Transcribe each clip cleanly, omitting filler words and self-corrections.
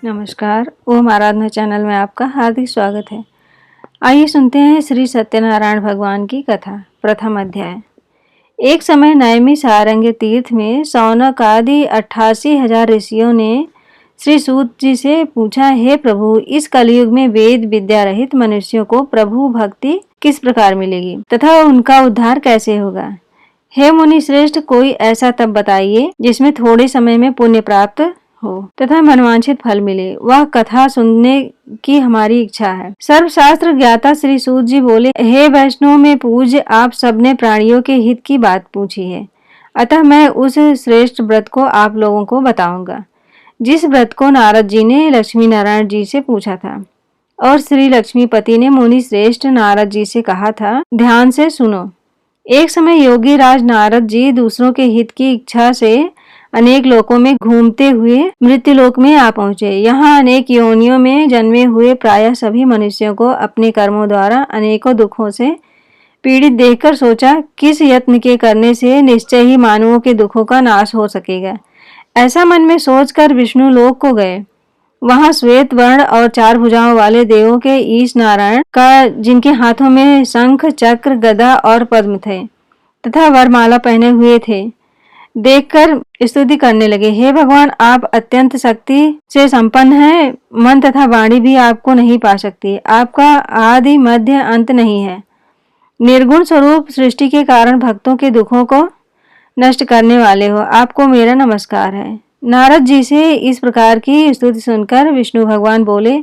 नमस्कार, ओम आराधना चैनल में आपका हार्दिक स्वागत है। आइए सुनते हैं श्री सत्यनारायण भगवान की कथा। प्रथम अध्याय। एक समय नैमी सारंग तीर्थ में शौनक आदि 88,000 ऋषियों ने श्री सूत जी से पूछा, हे प्रभु, इस कलयुग में वेद विद्या रहित मनुष्यों को प्रभु भक्ति किस प्रकार मिलेगी तथा उनका उद्धार कैसे होगा? हे मुनि श्रेष्ठ, कोई ऐसा तप बताइए जिसमें थोड़े समय में पुण्य प्राप्त हो तथा मनवांछित फल मिले। वह कथा सुनने की हमारी इच्छा है। सर्वशास्त्र ज्ञाता श्री सूत जी बोले, हे वैष्णव में पूज्य, आप सबने प्राणियों के हित की बात पूछी है, अतः मैं उस श्रेष्ठ व्रत को आप लोगों को बताऊंगा जिस व्रत को नारद जी ने लक्ष्मी नारायण जी से पूछा था और श्री लक्ष्मीपति ने मुनि श्रेष्ठ नारद जी से कहा था, ध्यान से सुनो। एक समय योगी राज नारद जी दूसरों के हित की इच्छा से अनेक लोकों में घूमते हुए मृत्युलोक में आ पहुंचे। यहाँ अनेक योनियों में जन्मे हुए प्रायः सभी मनुष्यों को अपने कर्मों द्वारा अनेकों दुखों से पीड़ित देखकर सोचा, किस यत्न के करने से निश्चय ही मानवों के दुखों का नाश हो सकेगा। ऐसा मन में सोचकर विष्णु लोक को गए। वहां श्वेत वर्ण और 4 भुजाओं वाले देवों के ईश नारायण का, जिनके हाथों में शंख, चक्र, गदा और पद्म थे तथा वरमाला पहने हुए थे, देखकर स्तुति करने लगे। हे भगवान, आप अत्यंत शक्ति से संपन्न हैं, मन तथा वाणी भी आपको नहीं पा सकती। आपका आदि मध्य अंत नहीं है। निर्गुण स्वरूप सृष्टि के कारण भक्तों के दुखों को नष्ट करने वाले हो, आपको मेरा नमस्कार है। नारद जी से इस प्रकार की स्तुति सुनकर विष्णु भगवान बोले,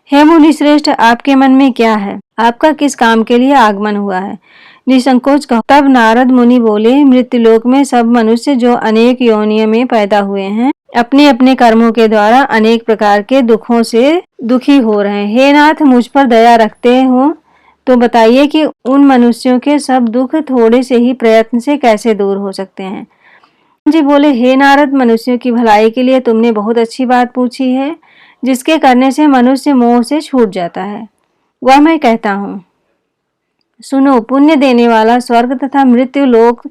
हे मुनि श्रेष्ठ, आपके मन में क्या है? आपका किस काम के लिए आगमन हुआ है? निसंकोच कहो। तब नारद मुनि बोले, मृत्युलोक में सब मनुष्य जो अनेक योनियों में पैदा हुए हैं, अपने अपने कर्मों के द्वारा अनेक प्रकार के दुखों से दुखी हो रहे हैं। हे नाथ, मुझ पर दया रखते हो तो बताइए कि उन मनुष्यों के सब दुख थोड़े से ही प्रयत्न से कैसे दूर हो सकते हैं? जी बोले, हे नारद, मनुष्यों की भलाई के लिए तुमने बहुत अच्छी बात पूछी है, जिसके करने से मनुष्य मोह से छूट जाता है। वह मैं कहता हूँ, सुनो। पुण्य देने वाला स्वर्ग तथा मृत्यु लोक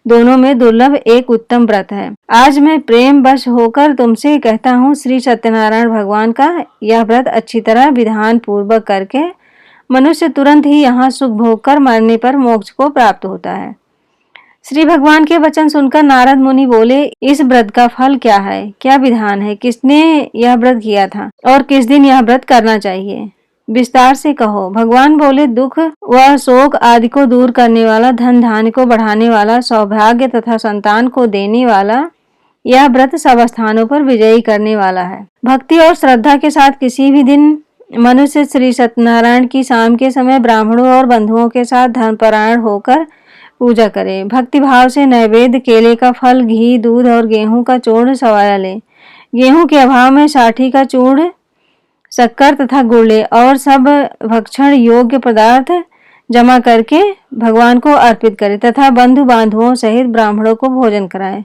दोनों में दुर्लभ एक उत्तम व्रत है। आज मैं प्रेम वश होकर तुमसे कहता हूँ, श्री सत्यनारायण भगवान का यह व्रत अच्छी तरह विधान पूर्वक करके मनुष्य तुरंत ही यहाँ सुख भोग कर मरने पर मोक्ष को प्राप्त होता है। श्री भगवान के वचन सुनकर नारद मुनि बोले, इस व्रत का फल क्या है? क्या विधान है? किसने यह व्रत किया था और किस दिन यह व्रत करना चाहिए? विस्तार से कहो। भगवान बोले, दुख व शोक आदि को दूर करने वाला, धन धान्य को बढ़ाने वाला, सौभाग्य तथा संतान को देने वाला यह व्रत सब स्थानों पर विजयी करने वाला है। भक्ति और श्रद्धा के साथ किसी भी दिन मनुष्य श्री सत्यनारायण की शाम के समय ब्राह्मणों और बंधुओं के साथ धर्मपरायण होकर पूजा करे। भक्ति भाव से नैवेद्य, केले का फल, घी, दूध और गेहूं का चूर्ण सवाया ले। गेहूं के अभाव में साठी का चूर्ण, शक्कर तथा गुड़ ले और सब भक्षण योग्य पदार्थ जमा करके भगवान को अर्पित करे तथा बंधु बांधवों सहित ब्राह्मणों को भोजन कराए।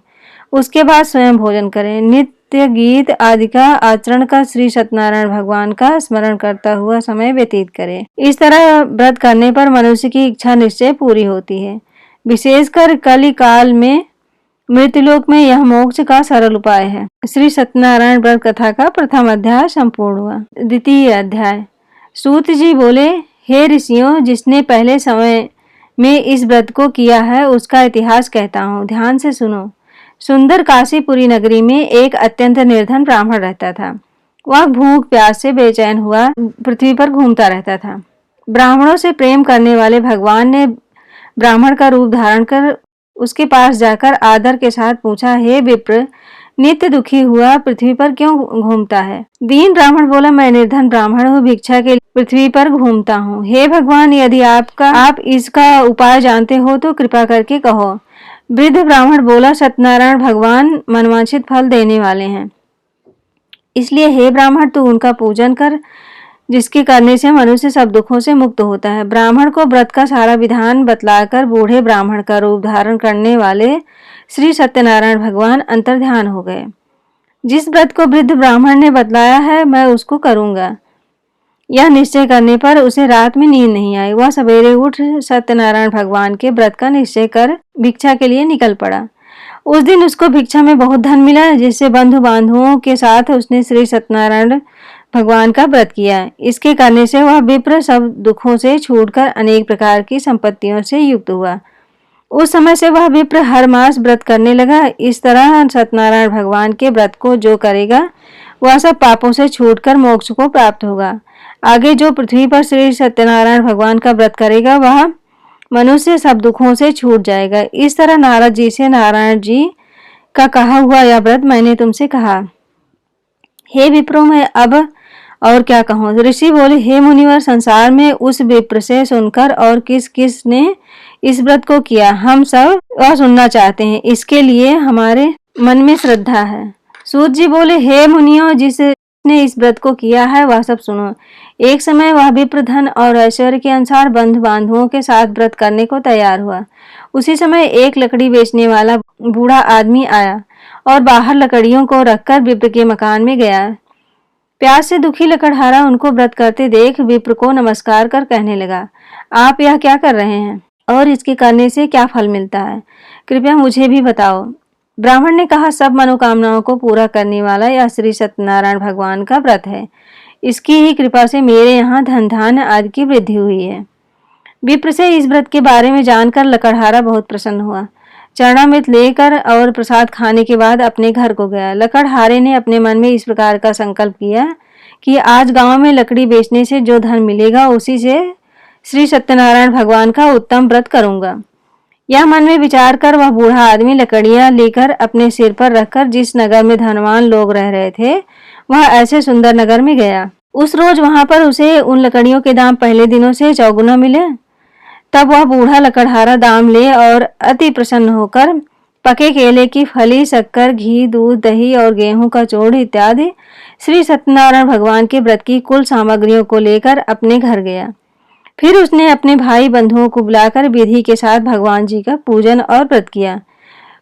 उसके बाद स्वयं भोजन करें। नित्य गीत आदि का आचरण कर श्री सत्यनारायण भगवान का स्मरण करता हुआ समय व्यतीत करे। इस तरह व्रत करने पर मनुष्य की इच्छा निश्चय पूरी होती है। विशेषकर कलि काल में मृत्युलोक में यह मोक्ष का सरल उपाय है। श्री सत्यनारायण व्रत कथा का प्रथम अध्याय संपूर्ण हुआ। द्वितीय अध्याय। सूत जी बोले, हे ऋषियों, जिसने पहले समय में इस व्रत को किया है उसका इतिहास कहता हूँ, ध्यान से सुनो। सुंदर काशीपुरी नगरी में एक अत्यंत निर्धन ब्राह्मण रहता था। वह भूख प्यास से बेचैन हुआ पृथ्वी पर घूमता रहता था। ब्राह्मणों से प्रेम करने वाले भगवान ने ब्राह्मण का रूप धारण कर उसके पास जाकर आदर के साथ पूछा, हे विप्र, नित्य दुखी हुआ पृथ्वी पर क्यों घूमता है? दीन ब्राह्मण बोला, मैं निर्धन ब्राह्मण हूँ, भिक्षा के लिए पृथ्वी पर घूमता हूँ। हे भगवान, यदि आप इसका उपाय जानते हो तो कृपा करके कहो। वृद्ध ब्राह्मण बोला, सत्यनारायण भगवान मनवांछित फल देने वाले हैं, इसलिए हे ब्राह्मण, तू उनका पूजन कर, जिसके करने से मनुष्य सब दुखों से मुक्त होता है। ब्राह्मण को व्रत का सारा विधान बतलाकर बूढ़े ब्राह्मण का रूप धारण करने वाले श्री सत्यनारायण भगवान अंतर्ध्यान हो गए। जिस व्रत को वृद्ध ब्राह्मण ने बतलाया है, मैं उसको करूंगा, यह निश्चय करने पर उसे रात में नींद नहीं आई। वह सवेरे उठ सत्यनारायण भगवान के व्रत का निश्चय कर भिक्षा के लिए निकल पड़ा। उस दिन उसको भिक्षा में बहुत धन मिला, जिससे बंधु बांधवों के साथ उसने श्री सत्यनारायण भगवान का व्रत किया। इसके करने से वह विप्र सब दुखों से छूटकर अनेक प्रकार की संपत्तियों से युक्त हुआ। उस समय से वह विप्र हर मास व्रत करने लगा। इस तरह सत्यनारायण भगवान के व्रत को जो करेगा वह सब पापों से छूटकर मोक्ष को प्राप्त होगा। आगे जो पृथ्वी पर श्री सत्यनारायण भगवान का व्रत करेगा वह मनुष्य सब दुखों से छूट जाएगा। इस तरह नारद जी से नारायण जी का कहा हुआ यह व्रत मैंने तुमसे कहा। हे विप्रो, मैं अब और क्या कहूँ। ऋषि बोले, हे मुनिवर, संसार में उस विप्र से सुनकर और किस किस ने इस व्रत को किया, हम सब वह सुनना चाहते हैं। इसके लिए हमारे मन में श्रद्धा है। सूत जी बोले, हे मुनियों, जिसने इस व्रत को किया है वह सब सुनो। एक समय वह विप्र धन और ऐश्वर्य के अनुसार बंधु बांधवों के साथ व्रत करने को तैयार हुआ। उसी समय एक लकड़ी बेचने वाला बूढ़ा आदमी आया और बाहर लकड़ियों को रखकर विप्र के मकान में गया। प्यास से दुखी लकड़हारा उनको व्रत करते देख विप्र को नमस्कार कर कहने लगा, आप यह क्या कर रहे हैं और इसके करने से क्या फल मिलता है? कृपया मुझे भी बताओ। ब्राह्मण ने कहा, सब मनोकामनाओं को पूरा करने वाला यह श्री सत्यनारायण भगवान का व्रत है। इसकी ही कृपा से मेरे यहाँ धन धान्य आदि की वृद्धि हुई है। विप्र से इस व्रत के बारे में जानकर लकड़हारा बहुत प्रसन्न हुआ। चरणामृत लेकर और प्रसाद खाने के बाद अपने घर को गया। लकड़हारे ने अपने मन में इस प्रकार का संकल्प किया कि आज गांव में लकड़ी बेचने से जो धन मिलेगा उसी से श्री सत्यनारायण भगवान का उत्तम व्रत करूंगा। यह मन में विचार कर वह बूढ़ा आदमी लकड़ियां लेकर अपने सिर पर रखकर जिस नगर में धनवान लोग रह रहे थे वह ऐसे सुंदर नगर में गया। उस रोज वहां पर उसे उन लकड़ियों के दाम पहले दिनों से चौगुना मिले। तब वह बूढ़ा लकड़हारा दाम ले और अति प्रसन्न होकर पके केले की फली, शक्कर, घी, दूध, दही और गेहूं का चूर्ण इत्यादि श्री सत्यनारायण भगवान के व्रत की कुल सामग्रियों को लेकर अपने घर गया। फिर उसने अपने भाई बंधुओं को बुलाकर विधि के साथ भगवान जी का पूजन और व्रत किया।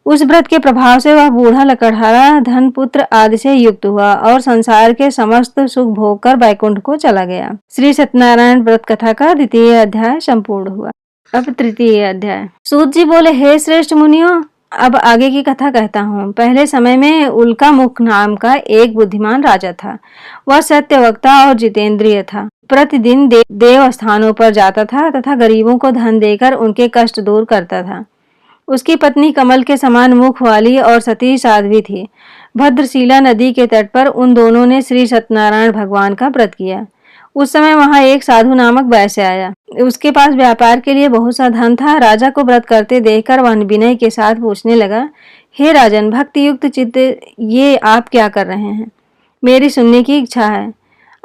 उस व्रत के प्रभाव से वह बूढ़ा लकड़हारा धन, पुत्र आदि से युक्त हुआ और संसार के समस्त सुख भोग कर बैकुंठ को चला गया। श्री सत्यनारायण व्रत कथा का द्वितीय अध्याय संपूर्ण हुआ। अब तृतीय अध्याय। सूत जी बोले, हे श्रेष्ठ मुनियों, अब आगे की कथा कहता हूँ। पहले समय में उल्का मुख नाम का एक बुद्धिमान राजा था। वह सत्यवक्ता और जितेंद्रिय था। प्रतिदिन देव स्थानों पर जाता था तथा गरीबों को धन देकर उनके कष्ट दूर करता था। उसकी पत्नी कमल के समान मुख वाली और सती साध्वी थी। भद्रशिला नदी के तट पर उन दोनों ने श्री सत्यनारायण भगवान का व्रत किया। उस समय वहां एक साधु नामक वैश्य आया। उसके पास व्यापार के लिए बहुत सा धन था। राजा को व्रत करते देखकर वह विनय के साथ पूछने लगा, हे राजन, भक्ति युक्त चित्त ये आप क्या कर रहे हैं? मेरी सुनने की इच्छा है,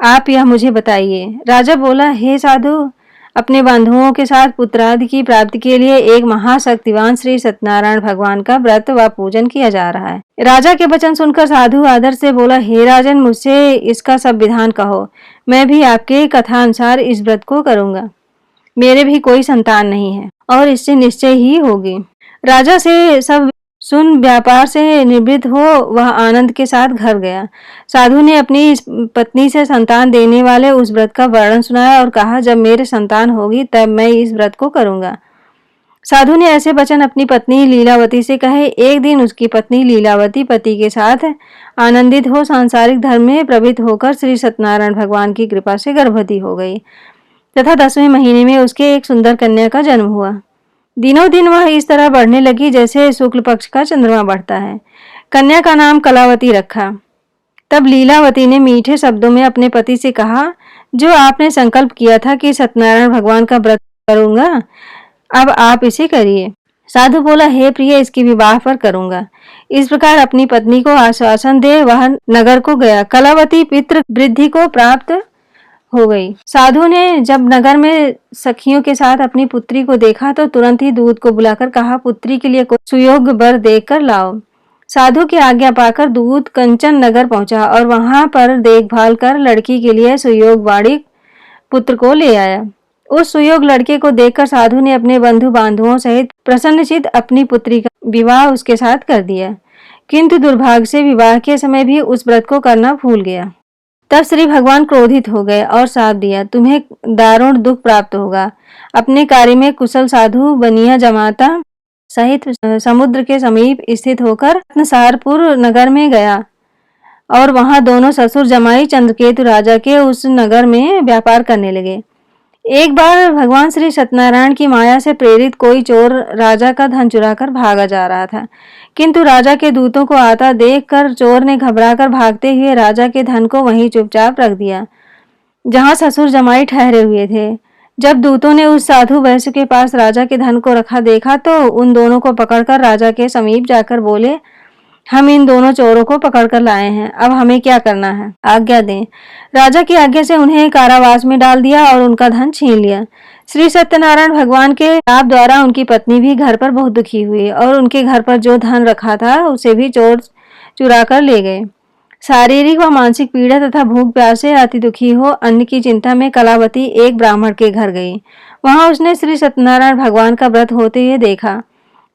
आप यह मुझे बताइए। राजा बोला, हे साधु, अपने बंधुओं के साथ पुत्रादि की प्राप्ति के लिए एक महाशक्तिवान श्री सत्यनारायण भगवान का व्रत व पूजन किया जा रहा है। राजा के वचन सुनकर साधु आदर से बोला, हे राजन, मुझसे इसका सब विधान कहो। मैं भी आपके कथा अनुसार इस व्रत को करूंगा। मेरे भी कोई संतान नहीं है और इससे निश्चय ही होगी। राजा से सब सुन व्यापार से निवृत्त हो वह आनंद के साथ घर गया। साधु ने अपनी पत्नी से संतान देने वाले उस व्रत का वर्णन सुनाया और कहा, जब मेरे संतान होगी तब मैं इस व्रत को करूंगा। साधु ने ऐसे वचन अपनी पत्नी लीलावती से कहे। एक दिन उसकी पत्नी लीलावती पति के साथ आनंदित हो सांसारिक धर्म में प्रवृत्त होकर श्री सत्यनारायण भगवान की कृपा से गर्भवती हो गई तथा 10वें महीने में उसके एक सुंदर कन्या का जन्म हुआ। दिनों दिन वह इस तरह बढ़ने लगी जैसे शुक्ल पक्ष का चंद्रमा बढ़ता है। कन्या का नाम कलावती रखा। तब लीलावती ने मीठे शब्दों में अपने पति से कहा, जो आपने संकल्प किया था कि सत्यनारायण भगवान का व्रत करूंगा, अब आप इसे करिए। साधु बोला, हे प्रिय, इसके विवाह पर करूंगा। इस प्रकार अपनी पत्नी को आश्वासन दे वह नगर को गया। कलावती पितृ वृद्धि को प्राप्त हो गई। साधु ने जब नगर में सखियों के साथ अपनी पुत्री को देखा तो तुरंत ही दूत को बुलाकर कहा, पुत्री के लिए कोई सुयोग्य वर देखकर लाओ। साधु की आज्ञा पाकर दूत कंचन नगर पहुंचा और वहां पर देखभाल कर लड़की के लिए सुयोग्यवाणी पुत्र को ले आया। उस सुयोग लड़के को देखकर साधु ने अपने बंधु बांधवों सहित प्रसन्नचित्त अपनी पुत्री का विवाह उसके साथ कर दिया। किंतु दुर्भाग्य से विवाह के समय भी उस व्रत को करना भूल गया। तब श्री भगवान क्रोधित हो गए और शाप दिया, तुम्हें दारुण दुख प्राप्त होगा। अपने कार्य में कुशल साधु बनिया जमाता सहित समुद्र के समीप स्थित होकर रत्नसारपुर नगर में गया और वहां दोनों ससुर जमाई चंद्रकेतु राजा के उस नगर में व्यापार करने लगे। एक बार भगवान श्री सत्यनारायण की माया से प्रेरित कोई चोर राजा का धन चुराकर भागा जा रहा था, किंतु राजा के दूतों को आता देखकर चोर ने घबराकर भागते हुए राजा के धन को वहीं चुपचाप रख दिया जहां ससुर जमाई ठहरे हुए थे। जब दूतों ने उस साधु वैश्य के पास राजा के धन को रखा देखा तो उन दोनों को पकड़कर राजा के समीप जाकर बोले, हम इन दोनों चोरों को पकड़कर लाए हैं, अब हमें क्या करना है, आज्ञा दें। राजा की आज्ञा से उन्हें कारावास में डाल दिया और उनका धन छीन लिया। श्री सत्यनारायण भगवान के शाप द्वारा उनकी पत्नी भी घर पर बहुत दुखी हुई और उनके घर पर जो धन रखा था उसे भी चोर चुरा कर ले गए। शारीरिक व मानसिक पीड़ा तथा भूख प्यास से अति दुखी हो अन्न की चिंता में कलावती एक ब्राह्मण के घर गई। वहां उसने श्री सत्यनारायण भगवान का व्रत होते हुए देखा,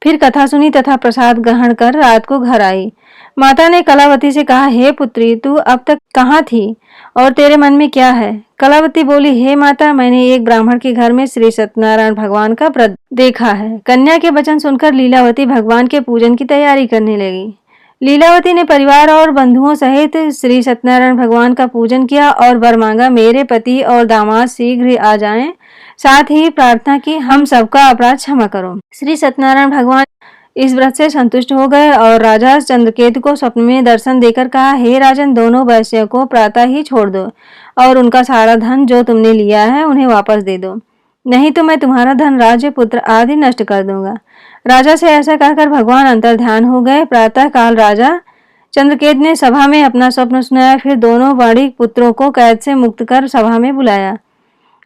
फिर कथा सुनी तथा प्रसाद ग्रहण कर रात को घर आई। माता ने कलावती से कहा, हे पुत्री, तू अब तक कहाँ थी और तेरे मन में क्या है? कलावती बोली, हे माता, मैंने एक ब्राह्मण के घर में श्री सत्यनारायण भगवान का व्रत देखा है। कन्या के वचन सुनकर लीलावती भगवान के पूजन की तैयारी करने लगी। लीलावती ने परिवार और बंधुओं सहित श्री सत्यनारायण भगवान का पूजन किया और वर मांगा, मेरे पति और दामाद शीघ्र ही आ जाएं। साथ ही प्रार्थना की, हम सबका अपराध क्षमा करो। श्री सत्यनारायण भगवान इस व्रत से संतुष्ट हो गए और राजा चंद्रकेतु को स्वप्न में दर्शन देकर कहा, हे राजन, दोनों वैश्यों को प्रातः ही छोड़ दो और उनका सारा धन जो तुमने लिया है उन्हें वापस दे दो, नहीं तो मैं तुम्हारा धन, राज्य, पुत्र आदि नष्ट कर दूंगा। राजा से ऐसा कहकर भगवान अंतर्ध्यान हो गए। प्रातः काल राजा चंद्रकेतु ने सभा में अपना स्वप्न सुनाया, फिर दोनों वाणिक पुत्रों को कैद से मुक्त कर सभा में बुलाया।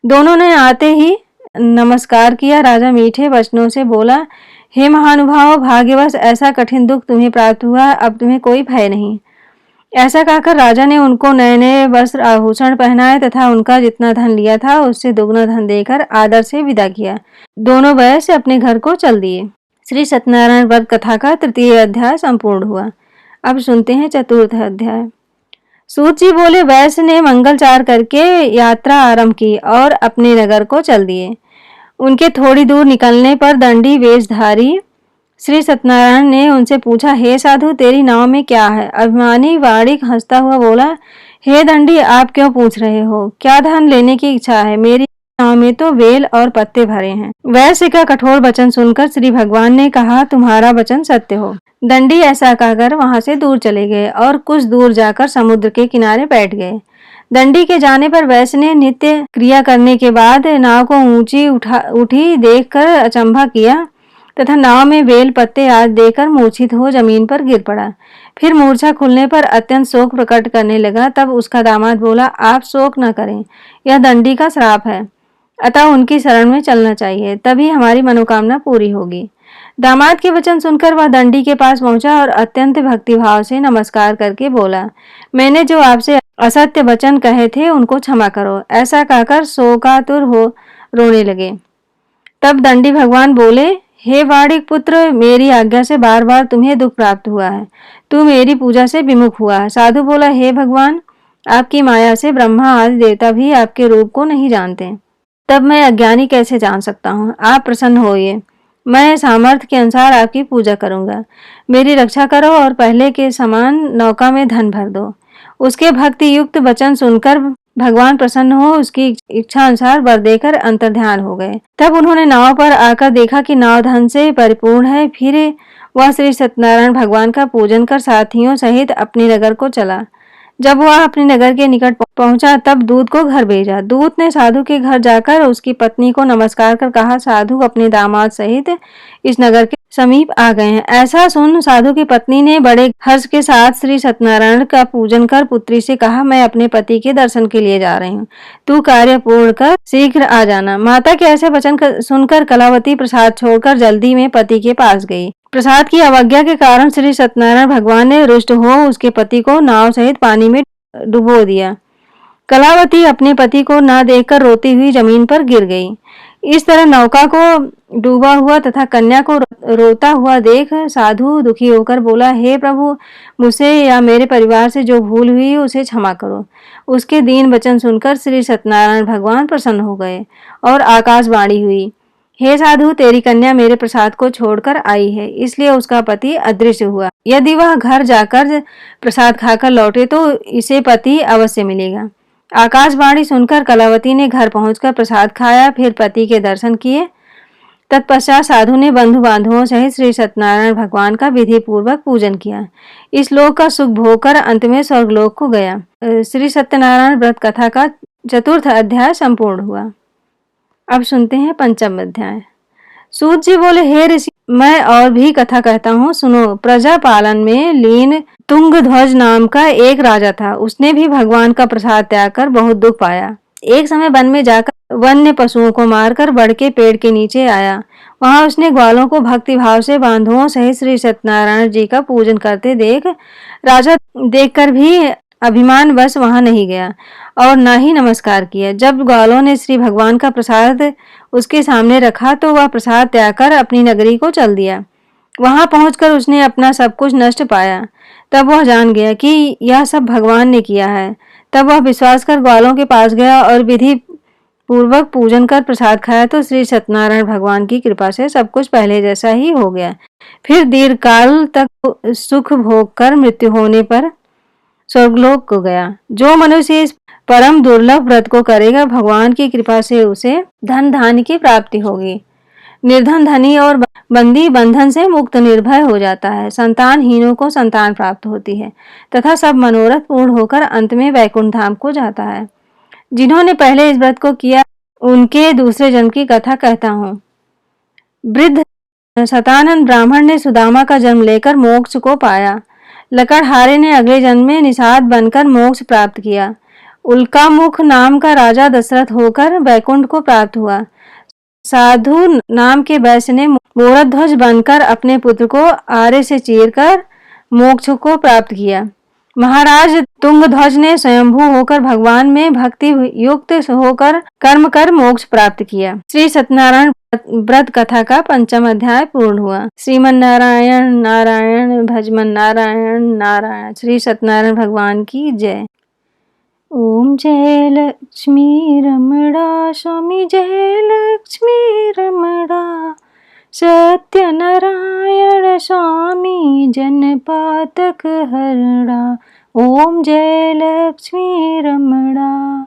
दोनों ने आते ही नमस्कार किया। राजा मीठे वचनों से बोला, हे महानुभाव, भाग्यवश ऐसा कठिन दुख तुम्हें प्राप्त हुआ, अब तुम्हें कोई भय नहीं। ऐसा कहकर राजा ने उनको नए नए वस्त्र आभूषण पहनाए तथा उनका जितना धन लिया था उससे दुगना धन देकर आदर से विदा किया। दोनों वैश्य अपने घर को चल दिए। श्री सत्यनारायण व्रत कथा का तृतीय अध्याय संपूर्ण हुआ। अब सुनते हैं चतुर्थ अध्याय। सूत जी बोले, वैश्य ने मंगलचार करके यात्रा आरंभ की और अपने नगर को चल दिए। उनके थोड़ी दूर निकलने पर दंडी वेशधारी श्री सत्यनारायण ने उनसे पूछा, हे साधु, तेरी नाव में क्या है? अभिमानी वाणिक हंसता हुआ बोला, हे दंडी, आप क्यों पूछ रहे हो? क्या धन लेने की इच्छा है? मेरी नाव में तो वेल और पत्ते भरे हैं। वैश्य का कठोर वचन सुनकर श्री भगवान ने कहा, तुम्हारा वचन सत्य हो। दंडी ऐसा कहकर वहां से दूर चले गए और कुछ दूर जाकर समुद्र के किनारे बैठ गए। दंडी के जाने पर वैश्य ने नित्य क्रिया करने के बाद नाव को ऊंची उठी देखकर अचंभा किया तथा नाव में बेल पत्ते आदि देकर मूर्छित हो जमीन पर गिर पड़ा। फिर मूर्छा खुलने पर अत्यंत शोक प्रकट करने लगा। तब उसका दामाद बोला, आप शोक न करें, यह दंडी का श्राप है, अतः उनकी शरण में चलना चाहिए, तभी हमारी मनोकामना पूरी होगी। दामाद के वचन सुनकर वह दंडी के पास पहुंचा और अत्यंत भक्तिभाव से नमस्कार करके बोला, मैंने जो आपसे असत्य वचन कहे थे उनको क्षमा करो। ऐसा कहकर शोकातुर हो रोने लगे। तब दंडी भगवान बोले, हे वाणिक पुत्र, मेरी आज्ञा से बार बार तुम्हें दुख प्राप्त हुआ है, तू मेरी पूजा से विमुख हुआ है। साधु बोला, हे भगवान, आपकी माया से ब्रह्मा आदि देवता भी आपके रूप को नहीं जानते, तब मैं अज्ञानी कैसे जान सकता हूँ? आप प्रसन्न होइए, मैं सामर्थ्य के अनुसार आपकी पूजा करूंगा। मेरी रक्षा करो और पहले के समान नौका में धन भर दो। उसके भक्ति युक्त वचन सुनकर भगवान प्रसन्न हो उसकी इच्छा अनुसार वर देकर अंतर्ध्यान हो गए। तब उन्होंने नाव पर आकर देखा कि नाव धन से परिपूर्ण है। फिर वह श्री सत्यनारायण भगवान का पूजन कर साथियों सहित अपने नगर को चला। जब वह अपने नगर के निकट पहुंचा तब दूत को घर भेजा। दूत ने साधु के घर जाकर उसकी पत्नी को नमस्कार कर कहा, साधु अपने दामाद सहित इस नगर के समीप आ गए हैं। ऐसा सुन साधु की पत्नी ने बड़े हर्ष के साथ श्री सत्यनारायण का पूजन कर पुत्री से कहा, मैं अपने पति के दर्शन के लिए जा रही हूँ, तू कार्य पूर्ण कर शीघ्र आ जाना। माता के ऐसे वचन सुनकर कलावती प्रसाद छोड़कर जल्दी में पति के पास गई। प्रसाद की अवज्ञा के कारण श्री सत्यनारायण भगवान ने रुष्ट हो उसके पति को नाव सहित पानी में डुबो दिया। कलावती अपने पति को न देखकर रोती हुई जमीन पर गिर गई। इस तरह नौका को डूबा हुआ तथा कन्या को रोता हुआ देख साधु दुखी होकर बोला, हे प्रभु, मुझसे या मेरे परिवार से जो भूल हुई उसे क्षमा करो। उसके दीन वचन सुनकर श्री सत्यनारायण भगवान प्रसन्न हो गए और आकाशवाणी हुई, हे साधु, तेरी कन्या मेरे प्रसाद को छोड़कर आई है, इसलिए उसका पति अदृश्य हुआ। यदि वह घर जाकर प्रसाद खाकर लौटे तो इसे पति अवश्य मिलेगा। आकाशवाणी सुनकर कलावती ने घर पहुंचकर प्रसाद खाया, फिर पति के दर्शन किए। तत्पश्चात साधु ने बंधु बांधवों सहित श्री सत्यनारायण भगवान का विधि पूर्वक पूजन किया। इस लोक का सुख भोग कर अंत में स्वर्गलोक को गया। श्री सत्यनारायण व्रत कथा का चतुर्थ अध्याय संपूर्ण हुआ। अब सुनते हैं पंचम अध्याय। सूत जी बोले, हे ऋषि, मैं और भी कथा कहता हूँ, सुनो। प्रजा पालन में लीन तुंगध्वज नाम का एक राजा था। उसने भी भगवान का प्रसाद त्याग कर बहुत दुख पाया। एक समय वन में जाकर वन्य पशुओं को मारकर बढ़ के पेड़ के नीचे आया। वहां उसने ग्वालों को भक्ति भाव से बांधुओं सहित श्री सत्यनारायण जी का पूजन करते देख राजा देखकर भी अभिमान वश वहां नहीं गया और न ही नमस्कार किया। जब ग्वालों ने श्री भगवान का प्रसाद उसके सामने रखा तो वह प्रसाद त्याग कर अपनी नगरी को चल दिया। वहां पहुंचकर उसने अपना सब कुछ नष्ट पाया। तब वह जान गया कि यह सब भगवान ने किया है। तब वह विश्वास कर ग्वालों के पास गया और विधि पूर्वक पूजन कर प्रसाद खाया तो श्री सत्यनारायण भगवान की कृपा से सब कुछ पहले जैसा ही हो गया। फिर दीर्घ काल तक सुख भोग कर मृत्यु होने पर स्वर्गलोक को गया। जो मनुष्य इस परम दुर्लभ व्रत को करेगा, भगवान की कृपा से उसे धन धान्य की प्राप्ति होगी। निर्धन धनी और बंदी बंधन से मुक्त निर्भय हो जाता है। संतानहीनों को संतान प्राप्त होती है तथा सब मनोरथ पूर्ण होकर अंत में वैकुंठ धाम को जाता है। जिन्होंने पहले इस व्रत को किया उनके दूसरे जन्म की कथा कहता हूँ। वृद्ध शतानंद ब्राह्मण ने सुदामा का जन्म लेकर मोक्ष को पाया। लकड़हारे ने अगले जन्म में निषाद बनकर मोक्ष प्राप्त किया। उल्कामुख नाम का राजा दशरथ होकर वैकुंठ को प्राप्त हुआ। साधु नाम के वैश्य ने मोरध्वज बनकर अपने पुत्र को आरे से चीरकर मोक्ष को प्राप्त किया। महाराज तुंगध्वज ने स्वयंभू होकर भगवान में भक्ति युक्त होकर कर्म कर मोक्ष प्राप्त किया। श्री सत्यनारायण व्रत कथा का पंचम अध्याय पूर्ण हुआ। श्रीमन नारायण नारायण भजमन नारायण नारायण। श्री सत्यनारायण भगवान की जय। ओम जय लक्ष्मी रमणा स्वामी, जय लक्ष्मी रमणा। सत्यनारायण स्वामी जनपातक हरणा। ओम जय लक्ष्मी रमणा।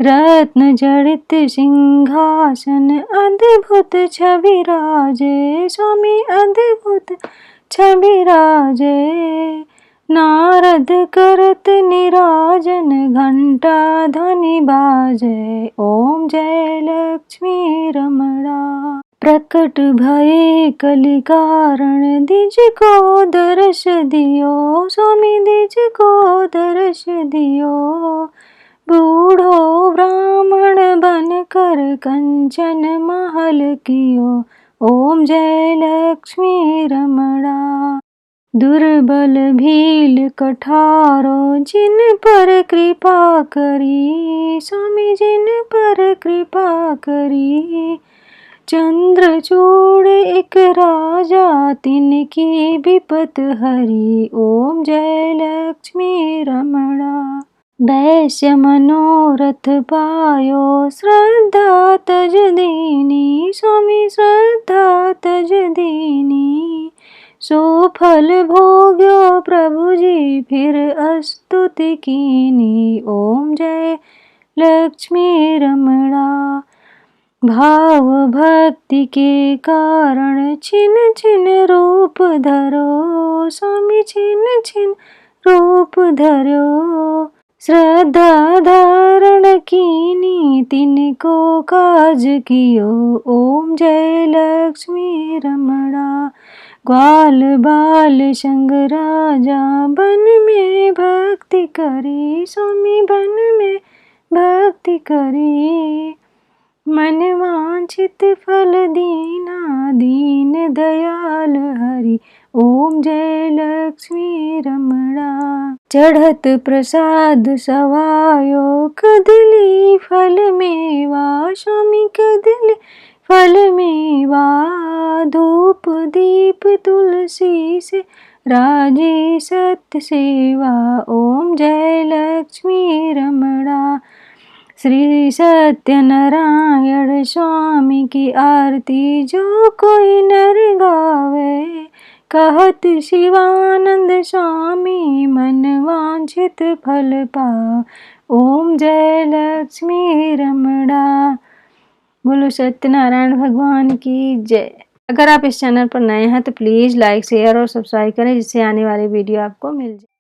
रत्न जड़ित सिंहासन अद्भुत छवि राजे, स्वामी अद्भुत छवि राजे। नारद करत निराजन घंटा ध्वनि बाजे। ओम जय लक्ष्मी रमणा। प्रकट भये कलि कारण दिज को दर्श दियो, स्वामी दिज को दर्श दियो। बूढ़ो ब्राह्मण बन कर कंचन महल कियो। ओम जय लक्ष्मी रमणा। दुर्बल भील कठारो जिन पर कृपा करी, स्वामी जिन पर कृपा करी। चंद्रचूड़ एक राजा तिनकी विपत हरी। ओम जय लक्ष्मी रमणा। वैश्य मनोरथ पायो श्रद्धा तज दीनी, स्वामी श्रद्धा तज दीनी। सो फल भोग्यो प्रभु जी फिर स्तुति कीनी। ओम जय लक्ष्मी रमणा। भाव भक्ति के कारण छिन छिन रूप धरो, स्वामी छिन छिन रूप धरो। श्रद्धा धारण कीनी तिनको काज कियो। ओम जय लक्ष्मी रमणा। ग्वाल बाल संग राजा बन में भक्ति करी, स्वामी बन में भक्ति करी। मन वांछित फल दीना दीन दयाल हरि। ओम जय लक्ष्मी रमणा। चढ़त प्रसाद सवायो कदली फल मेवा, स्वामी कदली फल मेवा। धूप दीप तुलसी से राजी सत्य सेवा। ओम जय लक्ष्मी रमणा। श्री सत्यनारायण स्वामी की आरती जो कोई नर गावे, कहत शिवानंद स्वामी मन वांछित फल पाओ। ओम जय लक्ष्मी रमणा। बोलो सत्यनारायण भगवान की जय। अगर आप इस चैनल पर नए हैं तो प्लीज़ लाइक शेयर और सब्सक्राइब करें, जिससे आने वाली वीडियो आपको मिल जाए।